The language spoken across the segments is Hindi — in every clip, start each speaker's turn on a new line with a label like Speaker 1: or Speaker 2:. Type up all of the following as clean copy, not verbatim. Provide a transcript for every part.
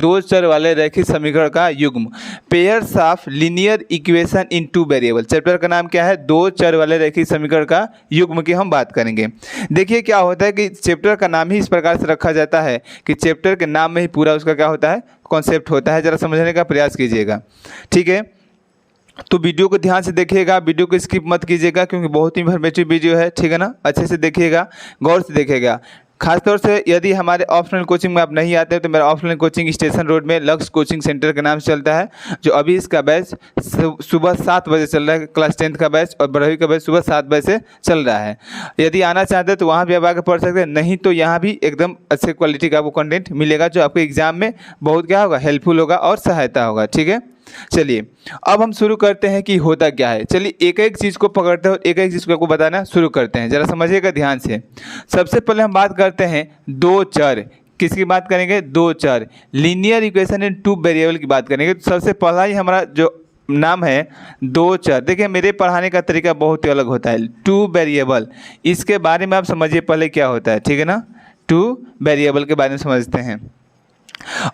Speaker 1: दो चर वाले रैखिक समीकरण का युग्म। Pairs of linear equation in two variable. Chapter का नाम क्या है? दो चर वाले रैखिक समीकरण का युग्म की हम बात करेंगे। देखिए क्या होता है कि चैप्टर का नाम ही इस प्रकार से रखा जाता है कि चैप्टर के नाम में ही पूरा उसका क्या होता है, कॉन्सेप्ट होता है। जरा समझने का प्रयास कीजिएगा, ठीक है। तो वीडियो को ध्यान से देखिएगा, वीडियो को स्किप मत कीजिएगा क्योंकि बहुत ही इन्फॉर्मेटिव वीडियो है, ठीक है ना। अच्छे से देखिएगा, गौर से देखिएगा। खासतौर से यदि हमारे ऑफलाइन कोचिंग में आप नहीं आते तो मेरा ऑफलाइन कोचिंग स्टेशन रोड में लक्ष्य कोचिंग सेंटर के नाम से चलता है, जो अभी इसका बैच सुबह 7 बजे चल रहा है, क्लास 10th का बैच, और 12वीं का बैच सुबह 7 बजे से चल रहा है। यदि आना चाहते हैं तो वहाँ भी आप आकर पढ़ सकते हैं, नहीं तो यहाँ भी एकदम अच्छे क्वालिटी का आपको कंटेंट मिलेगा जो आपके एग्जाम में बहुत क्या होगा, हेल्पफुल होगा और सहायता होगा, ठीक है। चलिए अब हम शुरू करते हैं कि होता क्या है। चलिए एक एक चीज़ को पकड़ते हैं और एक एक चीज़ को आपको बताना शुरू करते हैं। जरा समझिएगा ध्यान से। सबसे पहले हम बात करते हैं दो चर। किसकी बात करेंगे? दो चर, linear equation in two variable की बात करेंगे। तो सबसे पहला ही हमारा जो नाम है दो चर। देखिए मेरे पढ़ाने का तरीका बहुत ही अलग होता है। टू वेरिएबल, इसके बारे में आप समझिए पहले क्या होता है, ठीक है ना। टू वेरिएबल के बारे में समझते हैं।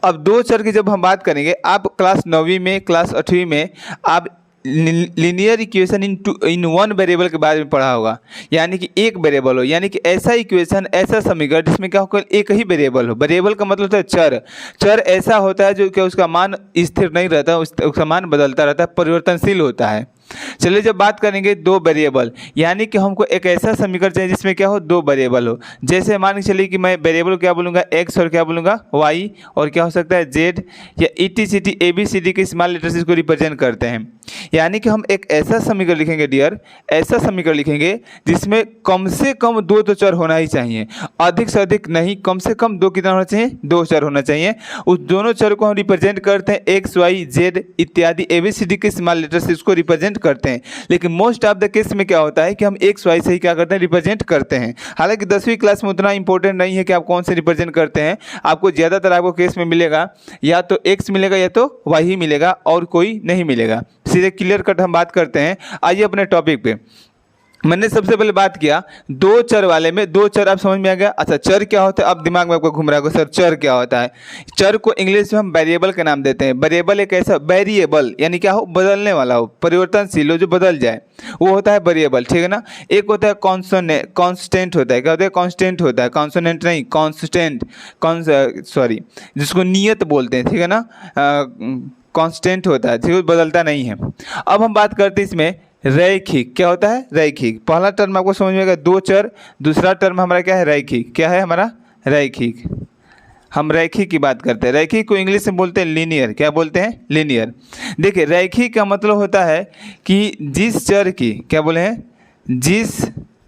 Speaker 1: अब दो चर की जब हम बात करेंगे, आप क्लास 9वीं में, क्लास 8वीं में आप linear equation in one variable के बारे में पढ़ा होगा। यानी कि एक वेरिएबल हो, यानी कि ऐसा इक्वेशन, ऐसा समीकरण जिसमें क्या होगा, एक ही वेरिएबल हो। वेरिएबल का मतलब होता है चर। चर ऐसा होता है जो कि उसका मान स्थिर नहीं रहता, उसका मान बदलता रहता है, परिवर्तनशील होता है। चलिए जब बात करेंगे दो वेरिएबल, यानी कि हमको एक ऐसा समीकरण चाहिए जिसमें क्या हो, दो वेरिएबल हो। जैसे मान के चलिए कि मैं वेरिएबल क्या बोलूँगा, एक्स, और क्या बोलूँगा, वाई, और क्या हो सकता है, जेड, या ETCT ABCD के स्मॉल लेटर से इसको रिप्रेजेंट करते हैं। यानी कि हम एक ऐसा समीकरण लिखेंगे डियर, ऐसा समीकरण लिखेंगे जिसमें कम से कम दो तो चर होना ही चाहिए, अधिक से अधिक नहीं, कम से कम दो कितना होना चाहिए, दो चर होना चाहिए। उस दोनों चर को हम रिप्रेजेंट करते हैं एक्स, वाई, जेड इत्यादि ABCD के स्मॉल लेटर से इसको रिप्रेजेंट करते हैं। लेकिन मोस्ट ऑफ द केस में क्या होता है कि हम एक्स वाई से ही क्या करते हैं, रिप्रेजेंट करते हैं। हालांकि 10वीं क्लास में उतना इंपॉर्टेंट नहीं है कि आप कौन से रिप्रेजेंट करते हैं। आपको ज़्यादातर आपको केस में मिलेगा या तो एक्स मिलेगा या तो वाई ही मिलेगा, और कोई नहीं मिलेगा। सीधे क्लियर कट हम बात करते हैं। आइए अपने टॉपिक पे। मैंने सबसे पहले बात किया दो चर वाले में। दो चर आप समझ में आ गया। अच्छा चर क्या होता है, अब दिमाग में आपको घूम रहा होगा सर चर क्या होता है। चर को इंग्लिश में हम वेरिएबल का नाम देते हैं। वेरिएबल एक ऐसा, वेरिएबल यानी क्या हो, बदलने वाला हो, परिवर्तनशील हो, जो बदल जाए, वो होता है वेरिएबल, ठीक है ना। एक होता है कॉन्स्टेंट होता है। क्या होता है? कॉन्स्टेंट होता है, कॉन्सोनेंट नहीं, कॉन्स्टेंट, सॉरी, जिसको नियत बोलते हैं, ठीक है ना। कांस्टेंट होता है, ठीक है, बदलता नहीं है। अब हम बात करते हैं इसमें रैखिक। क्या होता है? रैखिक। पहला टर्म आपको समझ में आएगा दो चर, दूसरा टर्म हमारा क्या है, रैखिक। क्या है हमारा? रैखिक। हम रैखिक की बात करते हैं। रैखिक को इंग्लिश में बोलते हैं लीनियर। क्या बोलते हैं? लीनियर। देखिए रैखिक का मतलब होता है कि जिस चर की, क्या बोले हैं, जिस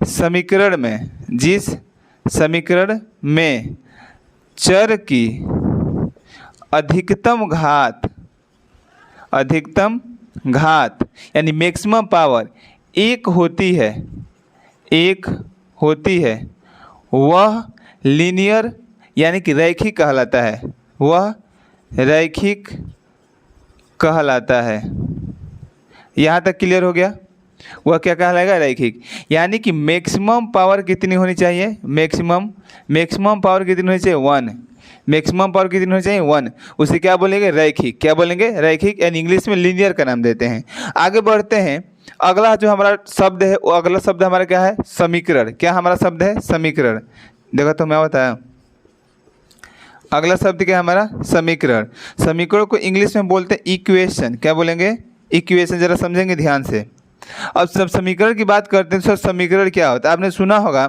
Speaker 1: समीकरण में चर की अधिकतम घात यानी मैक्सिमम पावर एक होती है, वह लीनियर यानी कि रैखिक कहलाता है। वह रैखिक कहलाता है। यहाँ तक क्लियर हो गया? वह क्या कहलाएगा? रैखिक। यानी कि मैक्सिमम पावर कितनी होनी चाहिए? मैक्सिमम पावर कितनी होनी चाहिए? 1। मैक्सिमम पावर कितनी होनी चाहिए? 1। उसे क्या बोलेंगे? रैखिक। क्या बोलेंगे? रैखिक, यानी इंग्लिश में लीनियर का नाम देते हैं। आगे बढ़ते हैं। अगला जो हमारा शब्द है, वो अगला शब्द हमारा क्या है? समीकरण। क्या हमारा शब्द है? समीकरण। देखो तो मैं बताया, अगला शब्द क्या है हमारा? समीकरण। समीकरण को इंग्लिश में बोलते हैं इक्वेशन। क्या बोलेंगे? इक्वेशन। जरा समझेंगे ध्यान से। अब सब समीकरण की बात करते हैं। सर समीकरण क्या होता है? आपने सुना होगा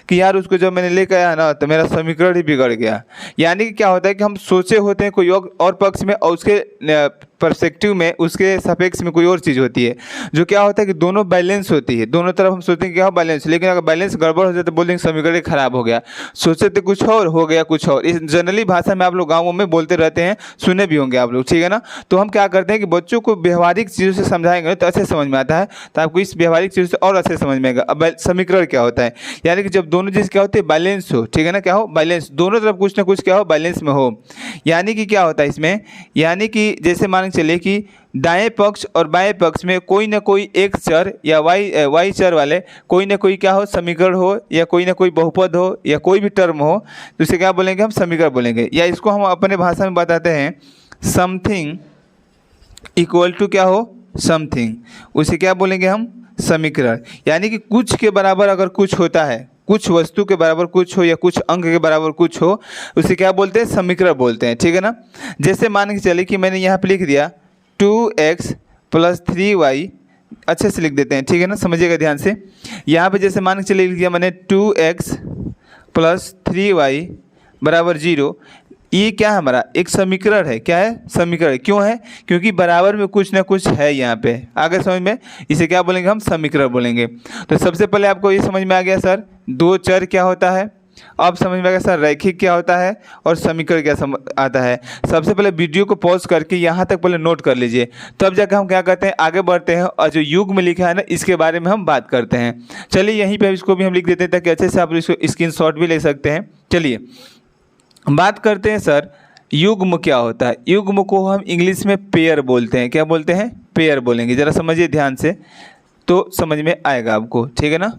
Speaker 1: कि यार उसको जब मैंने लेकर आया ना तो मेरा समीकरण ही बिगड़ गया। यानी कि क्या होता है कि हम सोचे होते हैं कोई और पक्ष में, और उसके पर्सपेक्टिव में, उसके सापेक्ष में कोई और चीज़ होती है, जो क्या होता है कि दोनों बैलेंस होती है। दोनों तरफ हम सोचते हैं क्या हो, बैलेंस। लेकिन अगर बैलेंस गड़बड़ हो जाए तो बोल देंगे समीकरण खराब हो गया। सोचे थे कुछ और, हो गया कुछ और। इस जनरली भाषा में आप लोग गाँवों में बोलते रहते हैं, सुने भी होंगे आप लोग, ठीक है ना। तो हम क्या करते हैं कि बच्चों को व्यवहारिक चीज़ों से समझाएंगे तो अच्छे समझ में आता है, तो आपको इस व्यवहारिक चीज़ों से और अच्छे समझ में आएगा। अब समीकरण क्या होता है? यानी कि जब दोनों चीज़ क्या होती है, बैलेंस हो, ठीक है ना। क्या हो? बैलेंस। दोनों तरफ कुछ ना कुछ क्या हो, बैलेंस में हो। यानी कि क्या होता है इसमें, यानी कि जैसे मान के चलिए कि दाएं पक्ष और बाएं पक्ष में कोई ना कोई एक चर या वाई चर वाले कोई ना कोई क्या हो, समीकरण हो, या कोई ना कोई बहुपद हो, या कोई भी टर्म हो, तो इसे क्या बोलेंगे हम, समीकरण बोलेंगे। या इसको हम अपने भाषा में बताते हैं समथिंग इक्वल टू क्या हो, समथिंग, उसे क्या बोलेंगे हम, समीकरण। यानी कि कुछ के बराबर अगर कुछ होता है, कुछ वस्तु के बराबर कुछ हो या कुछ अंक के बराबर कुछ हो, उसे क्या बोलते हैं, समीकरण बोलते हैं। ठीक है ना। जैसे मान के चलिए कि मैंने यहाँ पे लिख दिया 2x + 3y, अच्छे से लिख देते हैं, ठीक है ना, समझिएगा ध्यान से। यहाँ पे जैसे मान के चलिए लिख दिया मैंने 2x + 3y = 0। ये क्या है, हमारा एक समीकरण है। क्या है, समीकरण। क्यों है, क्योंकि बराबर में कुछ ना कुछ है यहाँ पे। आगे समझ में, इसे क्या बोलेंगे हम, समीकरण बोलेंगे। तो सबसे पहले आपको ये समझ में आ गया सर दो चर क्या होता है। अब समझ में आ गया सर रैखिक क्या होता है और समीकरण क्या आता है। सबसे पहले वीडियो को पॉज करके यहाँ तक पहले नोट कर लीजिए, तब जाकर हम क्या करते हैं, आगे बढ़ते हैं और जो युग में लिखा है ना, इसके बारे में हम बात करते हैं। चलिए यहीं पे इसको भी हम लिख देते हैं ताकि अच्छे से आप इसको स्क्रीनशॉट भी ले सकते हैं। चलिए बात करते हैं सर युग्म क्या होता है। युग्म को हम इंग्लिश में पेयर बोलते हैं। क्या बोलते हैं, पेयर बोलेंगे। ज़रा समझिए ध्यान से तो समझ में आएगा आपको, ठीक है ना।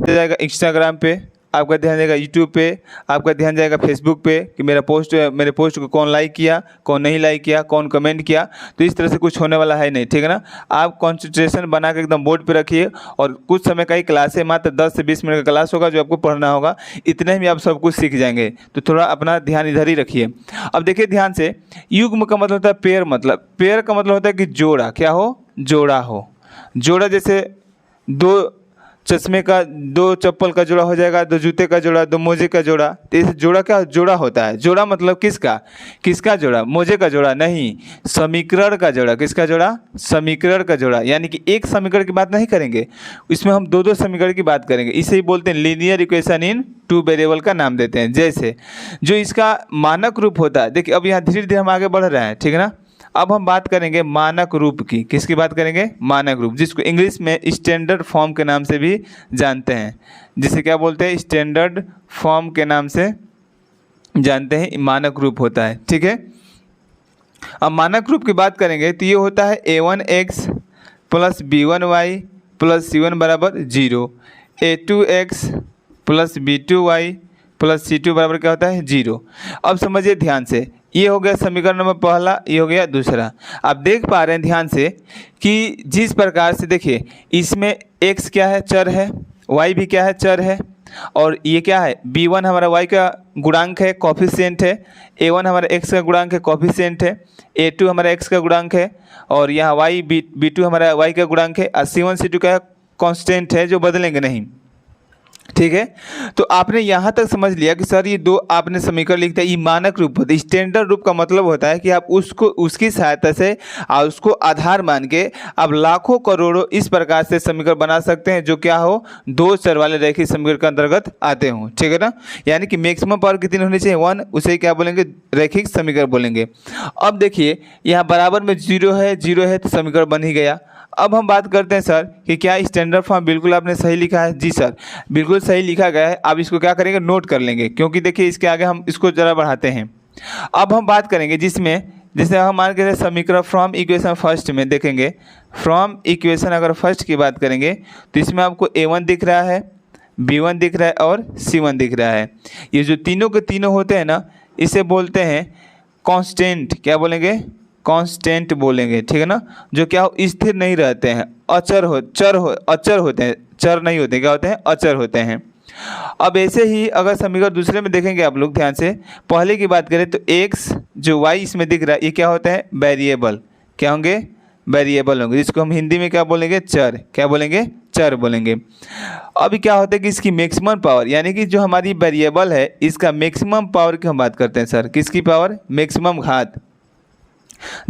Speaker 1: जाएगा इंस्टाग्राम पे, आपका ध्यान जाएगा यूट्यूब पे, आपका ध्यान जाएगा फेसबुक पे कि मेरे पोस्ट को कौन लाइक किया, कौन नहीं लाइक किया, कौन कमेंट किया। तो इस तरह से कुछ होने वाला है नहीं, ठीक है ना। आप कंसंट्रेशन बना के एकदम बोर्ड पे रखिए और कुछ समय का ही क्लास है, मात्र 10 से 20 मिनट का क्लास होगा जो आपको पढ़ना होगा। इतने में आप सब कुछ सीख जाएंगे। तो थोड़ा अपना ध्यान इधर ही रखिए। अब देखिए ध्यान से, युग्म का मतलब होता है पेयर। मतलब पेयर का मतलब होता है कि जोड़ा, क्या हो, जोड़ा हो। जोड़ा जैसे दो चश्मे का, दो चप्पल का जोड़ा हो जाएगा, दो जूते का जोड़ा, दो मोजे का जोड़ा। तो इस जोड़ा क्या जोड़ा होता है। जोड़ा मतलब किसका, किसका जोड़ा, मोजे का जोड़ा नहीं, समीकरण का जोड़ा। किसका जोड़ा, समीकरण का जोड़ा। यानी कि एक समीकरण की बात नहीं करेंगे, इसमें हम दो दो समीकरण की बात करेंगे। इसे ही बोलते हैं linear equation in two variable का नाम देते हैं। जैसे जो इसका मानक रूप होता है, देखिए अब यहाँ धीरे धीरे हम आगे बढ़ रहे हैं, ठीक है ना। अब हम बात करेंगे मानक रूप की। किसकी बात करेंगे, मानक रूप, जिसको इंग्लिश में स्टैंडर्ड फॉर्म के नाम से भी जानते हैं। जिसे क्या बोलते हैं, स्टैंडर्ड फॉर्म के नाम से जानते हैं, मानक रूप होता है, ठीक है। अब मानक रूप की बात करेंगे तो ये होता है a1x + b1y + c1 = 0, a2x + b2y + c2 बराबर क्या होता है, 0। अब समझिए ध्यान से, ये हो गया समीकरण नंबर पहला, ये हो गया दूसरा। आप देख पा रहे हैं ध्यान से कि जिस प्रकार से देखिए इसमें x क्या है, चर है, y भी क्या है, चर है, और ये क्या है, b1 हमारा y का गुणांक है, कोफिशिएंट है, a1 हमारा x का गुणांक है, कोफिशिएंट है, a2 हमारा x का गुणांक है, और यहाँ b2 हमारा y का गुणांक है, और c1 c2 का कांस्टेंट है जो बदलेंगे नहीं, ठीक है। तो आपने यहाँ तक समझ लिया कि सर ये दो आपने समीकरण लिखता है, ये मानक रूप होता है। स्टैंडर्ड रूप का मतलब होता है कि आप उसको उसकी सहायता से और उसको आधार मान के आप लाखों करोड़ों इस प्रकार से समीकरण बना सकते हैं जो क्या हो, दो चर वाले रैखिक समीकरण के अंतर्गत आते हों, ठीक है ना। यानी कि मैक्सिमम पावर कितनी होनी चाहिए, 1, उसे क्या बोलेंगे, रैखिक समीकरण बोलेंगे। अब देखिए यहाँ बराबर में 0 है तो समीकरण बन ही गया। अब हम बात करते हैं सर कि क्या स्टैंडर्ड फॉर्म बिल्कुल आपने सही लिखा है। जी सर, बिल्कुल सही लिखा गया है। आप इसको क्या करेंगे, नोट कर लेंगे, क्योंकि देखिए इसके आगे हम इसको ज़रा बढ़ाते हैं। अब हम बात करेंगे जिसमें जैसे हम मान के समीकरण फ्रॉम इक्वेशन फर्स्ट में देखेंगे। फ्रॉम इक्वेशन अगर फर्स्ट की बात करेंगे तो इसमें आपको a1 दिख रहा है, b1 दिख रहा है और c1 दिख रहा है। ये जो तीनों के तीनों होते हैं ना, इसे बोलते हैं कांस्टेंट। क्या बोलेंगे, कांस्टेंट बोलेंगे, ठीक है ना। जो क्या हो, स्थिर नहीं रहते हैं, अचर होते हैं, चर नहीं होते, क्या होते हैं, अचर होते हैं। अब ऐसे ही अगर समीकरण दूसरे में देखेंगे आप लोग ध्यान से, पहले की बात करें तो x जो y इसमें दिख रहा है, ये क्या होता है, वेरिएबल। क्या होंगे, वेरिएबल होंगे, जिसको हम हिंदी में क्या बोलेंगे, चर। क्या बोलेंगे, चर बोलेंगे। अभी क्या होता है कि इसकी मैक्सिमम पावर, यानी कि जो हमारी वेरिएबल है इसका मैक्सिमम पावर की हम बात करते हैं सर। किसकी पावर, मैक्सिमम घात।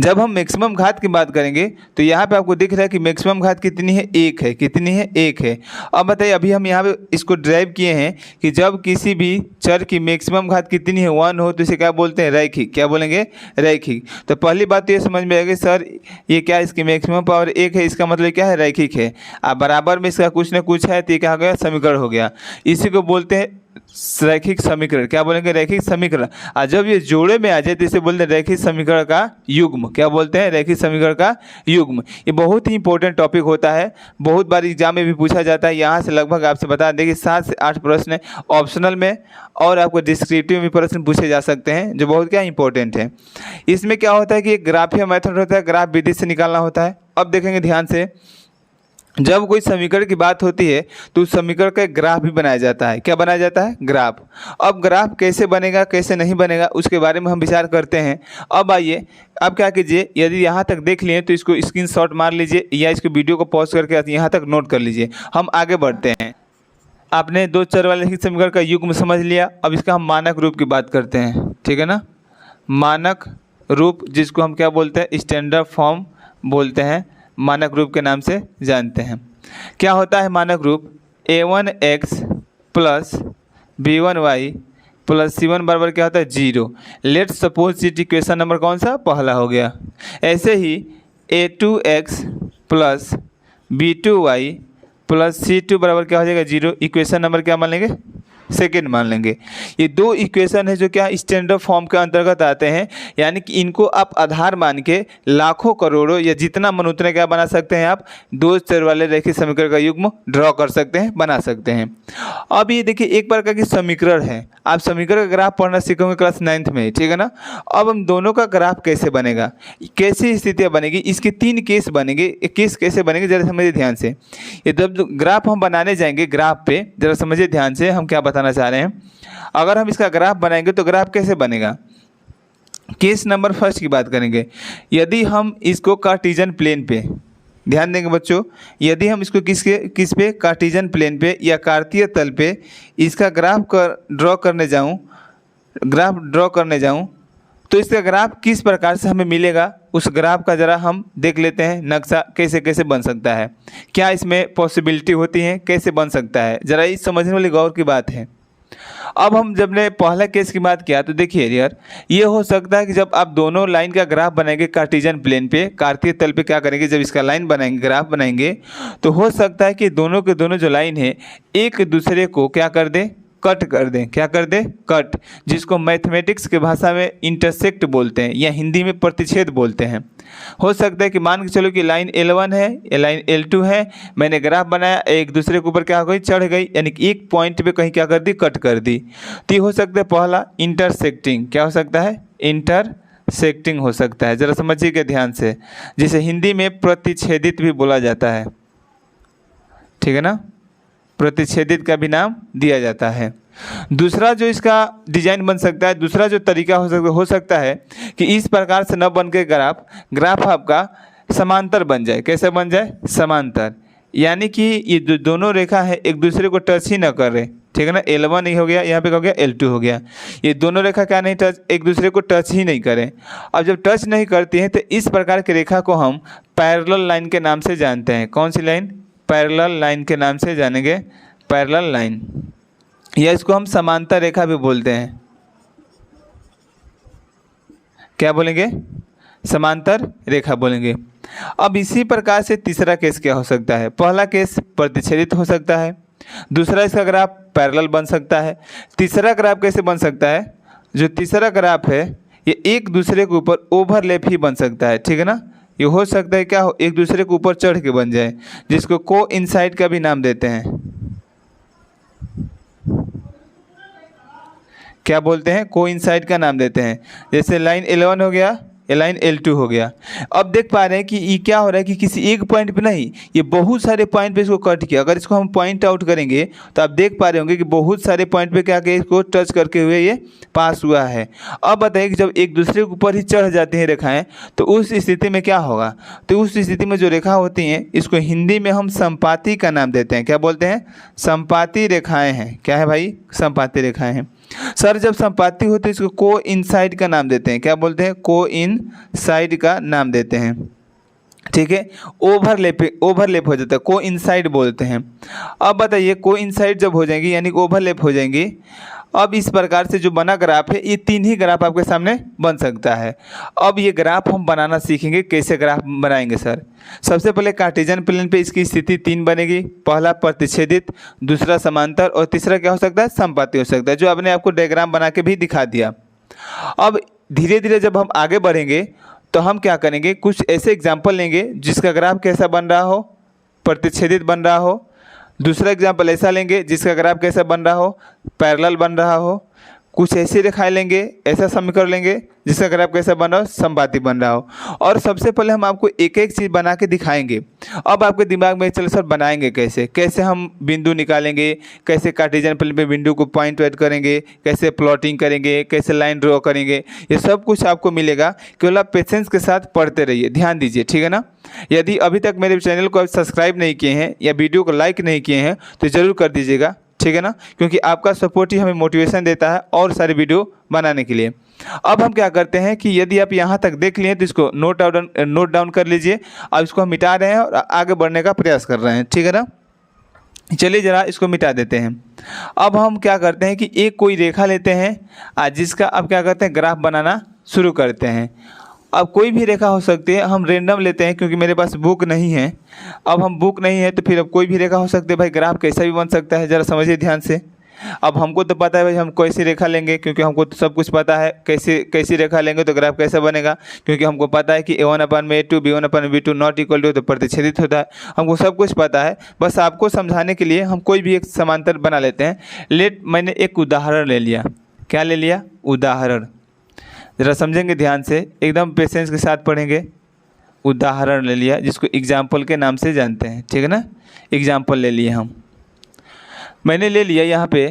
Speaker 1: जब हम मैक्सिमम घात की बात करेंगे तो यहाँ पे आपको दिख रहा है कि मैक्सिमम घात कितनी है, 1 है। कितनी है, 1 है। अब बताइए, अभी हम यहाँ पे इसको ड्राइव किए हैं कि जब किसी भी चर की मैक्सिमम घात कितनी है, 1 हो, तो इसे क्या बोलते हैं, रैखिक। क्या बोलेंगे, रैखिक। तो पहली बात तो ये समझ में आएगी सर ये क्या, इसकी मैक्सिमम पावर 1 है, इसका मतलब क्या है, रैखिक है। अब बराबर में इसका कुछ ना कुछ है तो ये क्या हो गया, समीकरण हो गया। इसी को बोलते हैं रैखिक समीकरण, क्या बोलेंगे, रैखिक समीकरण। और जब ये जोड़े में आ जाए तो इसे बोलते हैं रैखिक समीकरण का युग्म। क्या बोलते हैं, रैखिक समीकरण का युग्म। ये बहुत ही इंपॉर्टेंट टॉपिक होता है, बहुत बार एग्जाम में भी पूछा जाता है। यहाँ से लगभग आपसे बता दें कि 7 से 8 प्रश्न ऑप्शनल में और आपको डिस्क्रिप्टिव में प्रश्न पूछे जा सकते हैं, जो बहुत क्या इंपॉर्टेंट है। इसमें क्या होता है कि एक ग्राफीय मेथड होता है, ग्राफ विधि से निकालना होता है। अब देखेंगे ध्यान से, जब कोई समीकरण की बात होती है तो उस समीकरण का एक ग्राफ भी बनाया जाता है। क्या बनाया जाता है, ग्राफ। अब ग्राफ कैसे बनेगा कैसे नहीं बनेगा उसके बारे में हम विचार करते हैं। अब आइए, अब क्या कीजिए, यदि यहाँ तक देख लिए तो इसको स्क्रीनशॉट मार लीजिए या इसको वीडियो को पॉज करके यहाँ तक नोट कर लीजिए। हम आगे बढ़ते हैं। आपने दो चर वाले रैखिक समीकरण का युग्म समझ लिया। अब इसका हम मानक रूप की बात करते हैं, ठीक है ना। मानक रूप, जिसको हम क्या बोलते हैं, स्टैंडर्ड फॉर्म बोलते हैं, मानक रूप के नाम से जानते हैं। क्या होता है मानक रूप, a1x plus b1y plus c1 बराबर क्या होता है 0। Let suppose it equation number कौन सा, पहला हो गया। ऐसे ही a2x plus b2y plus c2 बराबर क्या हो जाएगा 0। इक्वेशन नंबर क्या मान लेंगे, सेकेंड मान लेंगे। ये दो इक्वेशन है जो क्या स्टैंडर्ड फॉर्म के अंतर्गत आते हैं, यानी कि इनको आप आधार मान के लाखों करोड़ों या जितना मन उतना क्या बना सकते हैं, आप दो चर वाले रैखिक समीकरण का युग्म ड्रॉ कर सकते हैं, बना सकते हैं। अब ये देखिए एक प्रकार की समीकरण है, आप समीकरण का ग्राफ पढ़ना सीखोगे क्लास 9th में, ठीक है ना। अब हम दोनों का ग्राफ कैसे बनेगा, कैसी स्थितियाँ बनेगी, इसके 3 केस बनेंगे। केस कैसे बनेंगे जरा समझिए ध्यान से। ये जब ग्राफ हम बनाने जाएंगे, ग्राफ पे जरा समझिए ध्यान से हम क्या बताना चाह रहे हैं। अगर हम इसका ग्राफ बनाएंगे तो ग्राफ कैसे बनेगा। केस नंबर फर्स्ट की बात करेंगे। यदि हम इसको कार्टेशियन प्लेन पे, ध्यान देंगे बच्चों, यदि हम इसको किस पे, कार्टेशियन प्लेन पे या कार्तीय तल पे इसका ग्राफ ड्रॉ करने जाऊं तो इसका ग्राफ किस प्रकार से हमें मिलेगा, उस ग्राफ का ज़रा हम देख लेते हैं। नक्शा कैसे कैसे बन सकता है, क्या इसमें पॉसिबिलिटी होती है, कैसे बन सकता है, ज़रा इस समझने वाली गौर की बात है। अब हम जब ने पहला केस की बात किया तो देखिए यार, ये हो सकता है कि जब आप दोनों लाइन का ग्राफ बनाएंगे कार्टेशियन प्लेन पे, कार्तीय तल पे क्या करेंगे, जब इसका लाइन बनाएंगे, ग्राफ बनाएंगे, तो हो सकता है कि दोनों के दोनों जो लाइन है एक दूसरे को क्या कर दें, कट कर दें। क्या कर दें, कट, जिसको मैथमेटिक्स के भाषा में इंटरसेक्ट बोलते हैं या हिंदी में प्रतिच्छेद बोलते हैं। हो सकता है कि मान के चलो कि लाइन L1 है, ये लाइन L2 है, मैंने ग्राफ बनाया, एक दूसरे के ऊपर क्या हो गई, चढ़ गई, यानी कि एक पॉइंट पे कहीं क्या कर दी, कट कर दी। तो ये हो सकता है पहला इंटरसेक्टिंग। क्या हो सकता है, इंटरसेक्टिंग हो सकता है। ज़रा समझिएगा ध्यान से, जिसे हिंदी में प्रतिच्छेदित भी बोला जाता है, ठीक है ना, प्रतिच्छेदित का भी नाम दिया जाता है। दूसरा जो इसका डिजाइन बन सकता है, दूसरा जो तरीका हो सकता है कि इस प्रकार से न बन के ग्राफ आपका समांतर बन जाए। कैसे बन जाए, समांतर, यानी कि ये जो दोनों रेखा है एक दूसरे को टच ही न कर रहे, ठीक है ना। L1 ही हो गया, यहाँ पे हो गया L2 हो गया, ये दोनों रेखा क्या नहीं टच, एक दूसरे को टच ही नहीं करें। अब जब टच नहीं करती हैं तो इस प्रकार की रेखा को हम पैरेलल लाइन के नाम से जानते हैं। कौन सी लाइन, पैरेलल लाइन के नाम से जानेंगे, पैरेलल लाइन, या इसको हम समांतर रेखा भी बोलते हैं। क्या बोलेंगे, समांतर रेखा बोलेंगे। अब इसी प्रकार से तीसरा केस क्या हो सकता है, पहला केस प्रतिच्छेदित हो सकता है, दूसरा इसका ग्राफ पैरेलल बन सकता है। तीसरा ग्राफ कैसे बन सकता है, जो तीसरा ग्राफ है ये एक दूसरे के ऊपर ओवरलैप ही बन सकता है, ठीक है ना। ये हो सकता है क्या हो, एक दूसरे के ऊपर चढ़ के बन जाए, जिसको कोइंसाइड का भी नाम देते हैं। क्या बोलते हैं, कोइंसाइड का नाम देते हैं। जैसे लाइन L1 हो गया, ये लाइन L2 हो गया। अब देख पा रहे हैं कि ये क्या हो रहा है कि किसी एक पॉइंट पे नहीं, ये बहुत सारे पॉइंट पे इसको कट किया। अगर इसको हम पॉइंट आउट करेंगे तो आप देख पा रहे होंगे कि बहुत सारे पॉइंट पे क्या किया, इसको टच करके हुए ये पास हुआ है। अब बताइए कि जब एक दूसरे के ऊपर ही चढ़ जाती हैं रेखाएं तो उस स्थिति में क्या होगा। तो उस स्थिति में जो रेखा होती हैं इसको हिंदी में हम संपाती का नाम देते हैं। क्या बोलते हैं, संपाती रेखाएँ हैं। क्या है भाई, संपाती रेखाएँ हैं। सर जब संपाती होती है इसको कोइंसाइड का नाम देते हैं। क्या बोलते हैं, कोइंसाइड का नाम देते हैं, ठीक है। ओवरलैप हो जाता है, कोइंसाइड बोलते हैं। अब बताइए कोइंसाइड जब हो जाएंगी यानी कि ओवरलैप हो जाएंगी, अब इस प्रकार से जो बना ग्राफ है ये 3 ही ग्राफ आपके सामने बन सकता है। अब ये ग्राफ हम बनाना सीखेंगे, कैसे ग्राफ बनाएंगे सर। सबसे पहले कार्टेशियन प्लेन पे इसकी स्थिति 3 बनेगी। पहला प्रतिच्छेदित, दूसरा समांतर और तीसरा क्या हो सकता है, समपाती हो सकता है, जो आपने आपको डायग्राम बना के भी दिखा दिया। अब धीरे धीरे जब हम आगे बढ़ेंगे तो हम क्या करेंगे, कुछ ऐसे एग्जाम्पल लेंगे जिसका ग्राफ कैसा बन रहा हो, प्रतिच्छेदित बन रहा हो। दूसरा एग्जाम्पल ऐसा लेंगे जिसका ग्राफ कैसा बन रहा हो, पैरेलल बन रहा हो। कुछ ऐसी रेखाएं लेंगे, ऐसा समीकरण लेंगे जिसका ग्राफ कैसा बन रहा हो, समबाती बन रहा हो। और सबसे पहले हम आपको एक एक चीज़ बना के दिखाएंगे। अब आपके दिमाग में चलो सर बनाएंगे कैसे, कैसे हम बिंदु निकालेंगे, कैसे कार्टेशियन प्लेन पे बिंदु को पॉइंट आउट करेंगे, कैसे प्लॉटिंग करेंगे, कैसे लाइन ड्रॉ करेंगे, ये सब कुछ आपको मिलेगा। केवल आप पेशेंस के साथ पढ़ते रहिए, ध्यान दीजिए, ठीक है ना। यदि अभी तक मेरे चैनल को आप सब्सक्राइब नहीं किए हैं या वीडियो को लाइक नहीं किए हैं तो ज़रूर कर दीजिएगा, ठीक है ना, क्योंकि आपका सपोर्ट ही हमें मोटिवेशन देता है और सारे वीडियो बनाने के लिए। अब हम क्या करते हैं कि यदि आप यहाँ तक देख लिए तो इसको नोट डाउन कर लीजिए। अब इसको हम मिटा रहे हैं और आगे बढ़ने का प्रयास कर रहे हैं, ठीक है ना। चलिए ज़रा इसको मिटा देते हैं। अब हम क्या करते हैं कि एक कोई रेखा लेते हैं जिसका अब क्या करते हैं, ग्राफ बनाना शुरू करते हैं। अब कोई भी रेखा हो सकती है, हम रेंडम लेते हैं क्योंकि मेरे पास बुक नहीं है। अब हम बुक नहीं है तो फिर अब कोई भी रेखा हो सकती है, भाई ग्राफ कैसा भी बन सकता है, ज़रा समझिए ध्यान से। अब हमको तो पता है भाई हम कैसी रेखा लेंगे, क्योंकि हमको तो सब कुछ पता है कैसी रेखा लेंगे तो ग्राफ कैसा बनेगा, क्योंकि हमको पता है कि A1/A2 B1/B2 not equal to तो प्रतिच्छेदित होता है, हमको सब कुछ पता है। बस आपको समझाने के लिए हम कोई भी एक समांतर बना लेते हैं। मैंने एक उदाहरण ले लिया। क्या ले लिया, उदाहरण। ज़रा समझेंगे ध्यान से, एकदम पेशेंस के साथ पढ़ेंगे। उदाहरण ले लिया जिसको एग्जाम्पल के नाम से जानते हैं, ठीक है ना। एग्जाम्पल ले लिए हम, मैंने ले लिया यहाँ पे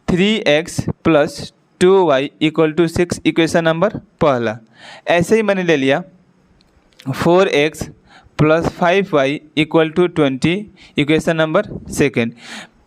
Speaker 1: 3x + 2y = 6 इक्वेशन नंबर पहला। ऐसे ही मैंने ले लिया 4x + 5y = 20 equation number second.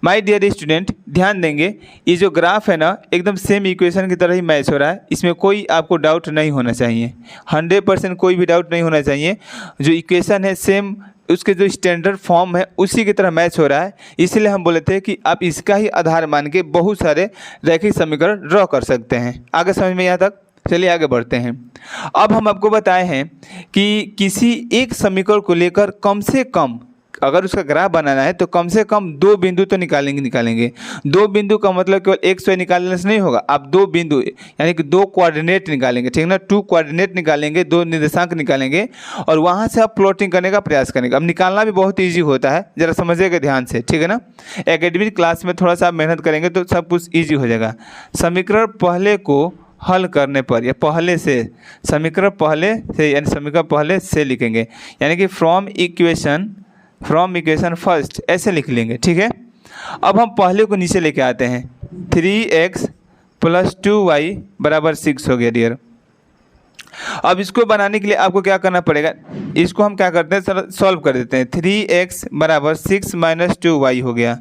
Speaker 1: My dear student, ध्यान देंगे, ये जो ग्राफ है ना एकदम सेम इक्वेशन की तरह ही मैच हो रहा है, इसमें कोई आपको डाउट नहीं होना चाहिए। 100% कोई भी डाउट नहीं होना चाहिए। जो इक्वेशन है सेम, उसके जो स्टैंडर्ड फॉर्म है उसी की तरह मैच हो रहा है। इसलिए हम बोले थे कि आप इसका ही आधार मान के बहुत सारे रैखिक समीकरण ड्रॉ कर सकते हैं। आगे समझ में यहाँ तक, चलिए आगे बढ़ते हैं। अब हम आपको बताए हैं कि किसी एक समीकरण को लेकर कम से कम अगर उसका ग्राफ बनाना है तो कम से कम 2 बिंदु तो निकालेंगे। 2 बिंदु का मतलब केवल x y निकालने से नहीं होगा, आप 2 बिंदु यानी कि 2 कोऑर्डिनेट निकालेंगे, ठीक है ना। 2 कोऑर्डिनेट निकालेंगे, 2 निर्देशांक निकालेंगे और वहाँ से आप प्लॉटिंग करने का प्रयास करेंगे। अब निकालना भी बहुत ईजी होता है, ज़रा समझिएगा ध्यान से, ठीक है ना। एकेडमिक क्लास में थोड़ा सा आप मेहनत करेंगे तो सब कुछ ईजी हो जाएगा। समीकरण पहले को हल करने पर या पहले से, समीकरण पहले से यानी समीकरण पहले से लिखेंगे, यानी कि फ्रॉम इक्वेशन फर्स्ट ऐसे लिख लेंगे, ठीक है। अब हम पहले को नीचे लेके आते हैं। 3x + 2y = 6 हो गया डियर। अब इसको बनाने के लिए आपको क्या करना पड़ेगा, इसको हम क्या करते हैं, सॉल्व कर देते हैं। 3x = 6 - 2y हो गया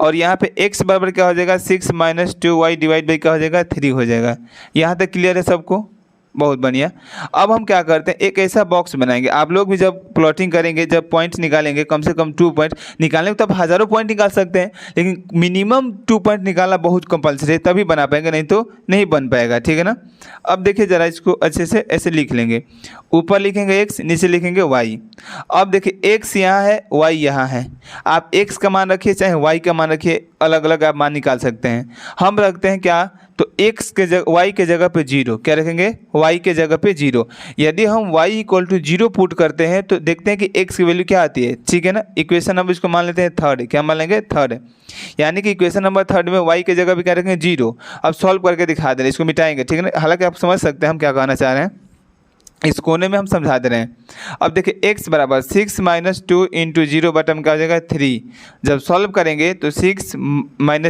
Speaker 1: और यहाँ पे x बराबर क्या हो जाएगा, 6 - 2y डिवाइड बाई क्या हो जाएगा, 3 हो जाएगा। यहाँ तक क्लियर है सबको, बहुत बढ़िया। अब हम क्या करते हैं, एक ऐसा बॉक्स बनाएंगे। आप लोग भी जब प्लॉटिंग करेंगे, जब पॉइंट्स निकालेंगे, कम से कम 2 पॉइंट निकालेंगे तो आप हज़ारों पॉइंट निकाल सकते हैं, लेकिन मिनिमम 2 पॉइंट निकालना बहुत कंपलसरी है, तभी बना पाएंगे, नहीं तो नहीं बन पाएगा, ठीक है ना। अब देखिए ज़रा इसको अच्छे से ऐसे लिख लेंगे। ऊपर लिखेंगे x, नीचे लिखेंगे y। अब देखिए x यहाँ है, y यहाँ है। आप x का मान रखिए चाहे y का मान रखिए, अलग अलग आप मान निकाल सकते हैं। हम रखते हैं क्या, तो x के जगह y के जगह पे 0, क्या रखेंगे, y के जगह पे 0। यदि हम y = 0 पुट करते हैं तो देखते हैं कि x की वैल्यू क्या आती है, ठीक है ना। इक्वेशन नंबर इसको मान लेते हैं थर्ड, क्या मान लेंगे, थर्ड। यानी कि इक्वेशन नंबर थर्ड में y के जगह पे क्या रखेंगे, 0। अब सॉल्व करके दिखा दे रहे हैं, इसको मिटाएंगे, ठीक है ना। हालांकि आप समझ सकते हैं हम क्या कहना चाह रहे हैं, इस कोने में हम समझा दे रहे हैं। अब देखिए x = 6 - 2 × 0 बटन क्या हो जाएगा, 3। जब सॉल्व करेंगे तो 6 -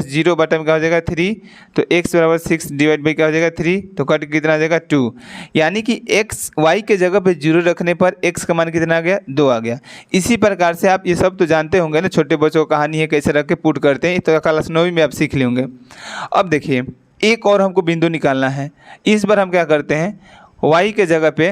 Speaker 1: 0 बटन क्या हो जाएगा, 3। तो x = 6 डिवाइड बाई क्या हो जाएगा, 3। तो कट कितना आ जाएगा, 2। यानी कि x y के जगह पे 0 रखने पर x का मान कितना आ गया, 2 आ गया। इसी प्रकार से आप ये सब तो जानते होंगे ना, छोटे बच्चों को कहानी है कैसे रख के पुट करते हैं, तो क्लास 9वीं में आप सीख लिए होंगे। अब देखिए एक और हमको बिंदु निकालना है। इस बार हम क्या करते हैं, y के जगह पे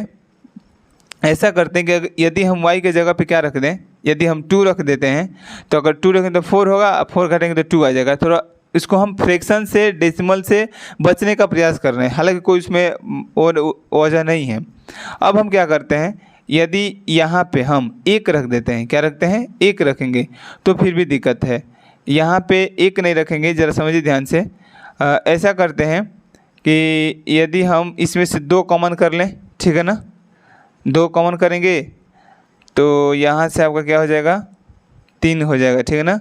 Speaker 1: ऐसा करते हैं कि यदि हम y के जगह पे क्या रख दें, यदि हम 2 रख देते हैं तो अगर 2 रखें तो 4 होगा, 4 घटेंगे तो 2 आ जाएगा। थोड़ा इसको हम फ्रैक्शन से डेसिमल से बचने का प्रयास कर रहे हैं, हालांकि कोई इसमें और वजह नहीं है। अब हम क्या करते हैं, यदि यहाँ पे हम एक रख देते हैं, क्या रखते हैं, एक रखेंगे तो फिर भी दिक्कत है। यहाँ पे एक नहीं रखेंगे, ज़रा समझिए ध्यान से। ऐसा करते हैं कि यदि हम इसमें से 2 कॉमन कर लें, ठीक है ना, 2 कॉमन करेंगे तो यहाँ से आपका क्या हो जाएगा, 3 हो जाएगा, ठीक है ना।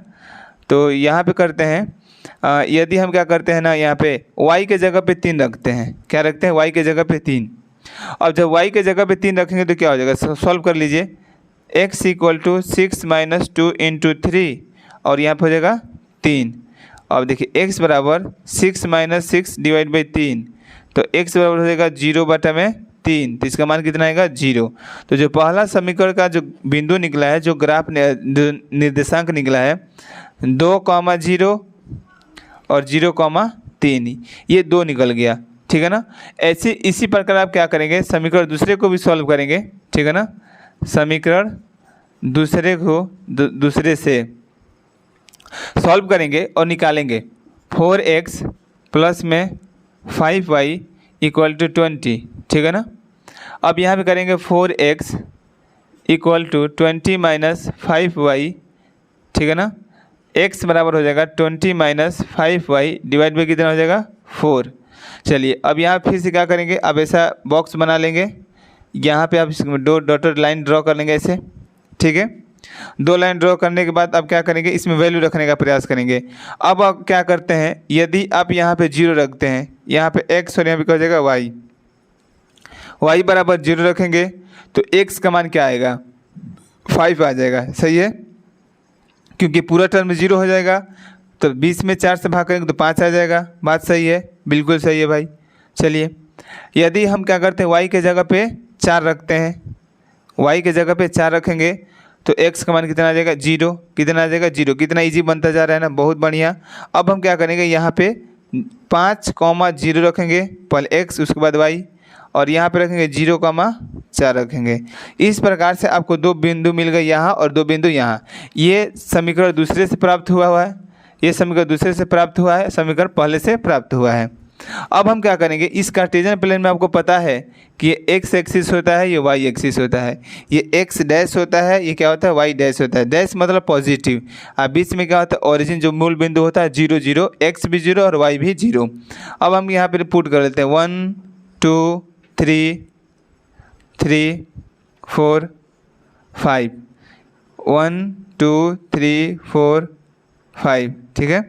Speaker 1: तो यहाँ पे करते हैं, यदि हम क्या करते हैं ना, यहाँ पे y के जगह पे 3 रखते हैं, क्या रखते हैं, y के जगह पे 3। अब जब y के जगह पे 3 रखेंगे तो क्या हो जाएगा, सॉल्व कर लीजिए। x = 6 - 2 × 3 और यहाँ पे हो जाएगा 3। अब देखिए x बराबर 6 - 6 / 3, तो x बराबर हो जाएगा 0/3। तो इसका मान कितना आएगा, 0। तो जो पहला समीकरण का जो बिंदु निकला है, जो ग्राफ निर्देशांक निकला है 2,0 और 0,3, ये 2 निकल गया, ठीक है ना। ऐसे इसी प्रकार आप क्या करेंगे, समीकरण दूसरे को भी सॉल्व करेंगे, ठीक है ना। समीकरण दूसरे को दूसरे से सॉल्व करेंगे और निकालेंगे। 4x प्लस में 5y = 20, ठीक है ना। अब यहाँ पे करेंगे 4x = 20 - 5y, ठीक है ना। x बराबर हो जाएगा 20 - 5y डिवाइड बाई कितना हो जाएगा, 4। चलिए अब यहाँ फिर से क्या करेंगे, अब ऐसा बॉक्स बना लेंगे, यहाँ पे आप 2 डॉटेड लाइन ड्रॉ कर लेंगे ऐसे, ठीक है। 2 लाइन ड्रॉ करने के बाद अब क्या करेंगे, इसमें वैल्यू रखने का प्रयास करेंगे। अब आप क्या करते हैं, यदि आप यहाँ पे 0 रखते हैं, यहाँ पे x और यहाँ पे क्या हो जाएगा y बराबर 0 रखेंगे तो x का मान क्या आएगा, 5 आ जाएगा, सही है, क्योंकि पूरा टर्म 0 हो जाएगा। तो 20 में 4 से भाग करेंगे तो 5 आ जाएगा। बात सही है, बिल्कुल सही है भाई। चलिए यदि हम क्या करते हैं, y के जगह पे 4 रखते हैं, y के जगह पे 4 रखेंगे तो x का मान कितना आ जाएगा, 0। कितना आ जाएगा, 0। कितना इजी बनता जा रहा है ना, बहुत बढ़िया। अब हम क्या करेंगे, यहाँ पे 5,0 रखेंगे, पहले x उसके बाद y, और यहाँ पे रखेंगे 0,4 रखेंगे। इस प्रकार से आपको 2 बिंदु मिल गए यहाँ और 2 बिंदु यहाँ। ये समीकरण दूसरे से प्राप्त हुआ है, ये समीकरण दूसरे से प्राप्त हुआ है, समीकरण पहले से प्राप्त हुआ है। अब हम क्या करेंगे, इस कार्टेशियन प्लेन में आपको पता है कि ये x एक्सिस होता है, ये y एक्सिस होता है, ये x डैश होता है, ये क्या होता है, y डैश होता है। डैश मतलब पॉजिटिव। अब बीच में क्या होता है, ओरिजिन जो मूल बिंदु होता है 0 0, x भी 0 और y भी 0। अब हम यहाँ पे पुट कर लेते हैं 1 2 3 3 4 5, 1 2 3 4 5, ठीक है,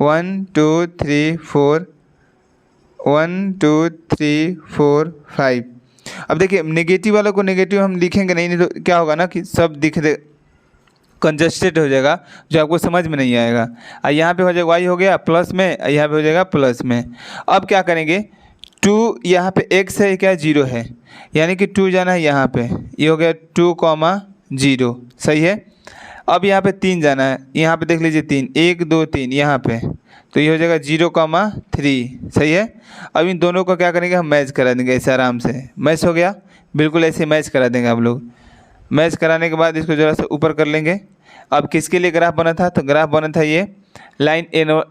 Speaker 1: 1 2 3 4 1 2 3 4 5। अब देखिए नेगेटिव वालों को नेगेटिव हम लिखेंगे नहीं तो क्या होगा ना कि सब दिख दे कंजस्टेड हो जाएगा, जो आपको समझ में नहीं आएगा। यहाँ पे हो जाएगा y हो गया प्लस में, यहाँ पे हो जाएगा प्लस में। अब क्या करेंगे, 2 यहाँ पे x है, क्या 0 है, यानी कि 2 जाना है यहाँ पे, ये हो गया 2,0, सही है। अब यहाँ पे 3 जाना है, यहाँ पे देख लीजिए 3 1 2 3 यहाँ पे, तो ये हो जाएगा 0,3, सही है। अब इन दोनों को क्या करेंगे, हम मैच करा देंगे ऐसे आराम से। मैच हो गया, बिल्कुल ऐसे मैच करा देंगे आप लोग। मैच कराने के बाद इसको ज़रा सा ऊपर कर लेंगे। अब किसके लिए ग्राफ बना था, तो ग्राफ बना था ये लाइन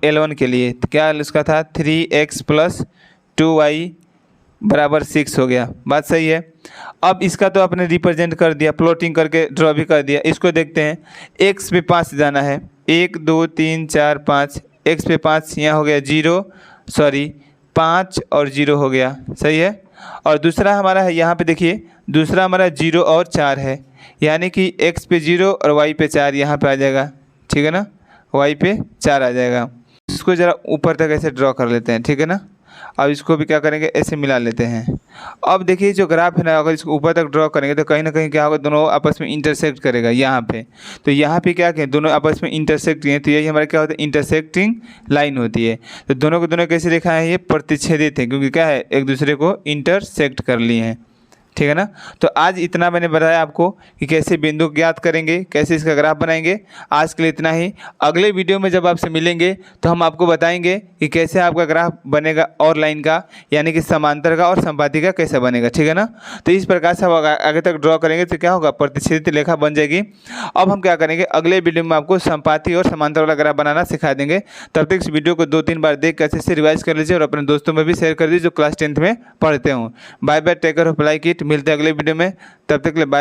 Speaker 1: L1 के लिए। तो क्या उसका था, 3x + 2y = 6 हो गया। बात सही है। अब इसका तो आपने रिप्रेजेंट कर दिया, प्लॉटिंग करके ड्रॉ भी कर दिया। इसको देखते हैं, x पे 5 जाना है, 1 2 3 4 5, x पे 5, यहाँ हो गया 5 और 0 हो गया, सही है। और दूसरा हमारा है, यहाँ पे देखिए दूसरा हमारा 0 और 4 है, यानी कि x पे 0 और y पे 4 यहाँ पे आ जाएगा, ठीक है ना, y पे 4 आ जाएगा। इसको ज़रा ऊपर तक ऐसे ड्रॉ कर लेते हैं, ठीक है ना। अब इसको भी क्या करेंगे, ऐसे मिला लेते हैं। अब देखिए जो ग्राफ है ना, अगर इसको ऊपर तक ड्रॉ करेंगे तो कहीं ना कहीं क्या होगा, दोनों आपस में इंटरसेक्ट करेगा यहाँ पे। तो यहाँ पे क्या कहें, दोनों आपस में इंटरसेक्ट किए, तो यही हमारा क्या होता है, इंटरसेक्टिंग लाइन होती है। तो दोनों को दोनों कैसे रेखा है, ये प्रतिच्छेदित है, क्योंकि क्या है, एक दूसरे को इंटरसेक्ट कर लिए हैं। ठीक है ना। तो आज इतना मैंने बताया आपको कि कैसे बिंदु ज्ञात करेंगे, कैसे इसका ग्राफ बनाएंगे। आज के लिए इतना ही। अगले वीडियो में जब आपसे मिलेंगे तो हम आपको बताएंगे कि कैसे आपका ग्राफ बनेगा और लाइन का, यानी कि समांतर का और संपाती का कैसे बनेगा, ठीक है ना। तो इस प्रकार से आप आगे तक ड्रॉ करेंगे तो क्या होगा, प्रतिच्छेदित रेखा बन जाएगी। अब हम क्या करेंगे, अगले वीडियो में आपको संपाती और समांतर वाला ग्राफ बनाना सिखा देंगे। तब तक इस वीडियो को 2-3 बार देख कर अच्छे से रिवाइज कर लीजिए और अपने दोस्तों में भी शेयर कर दीजिए जो क्लास 10th में पढ़ते हों। Bye bye, take care of, like it. मिलते हैं अगले वीडियो में, तब तक के लिए बाय।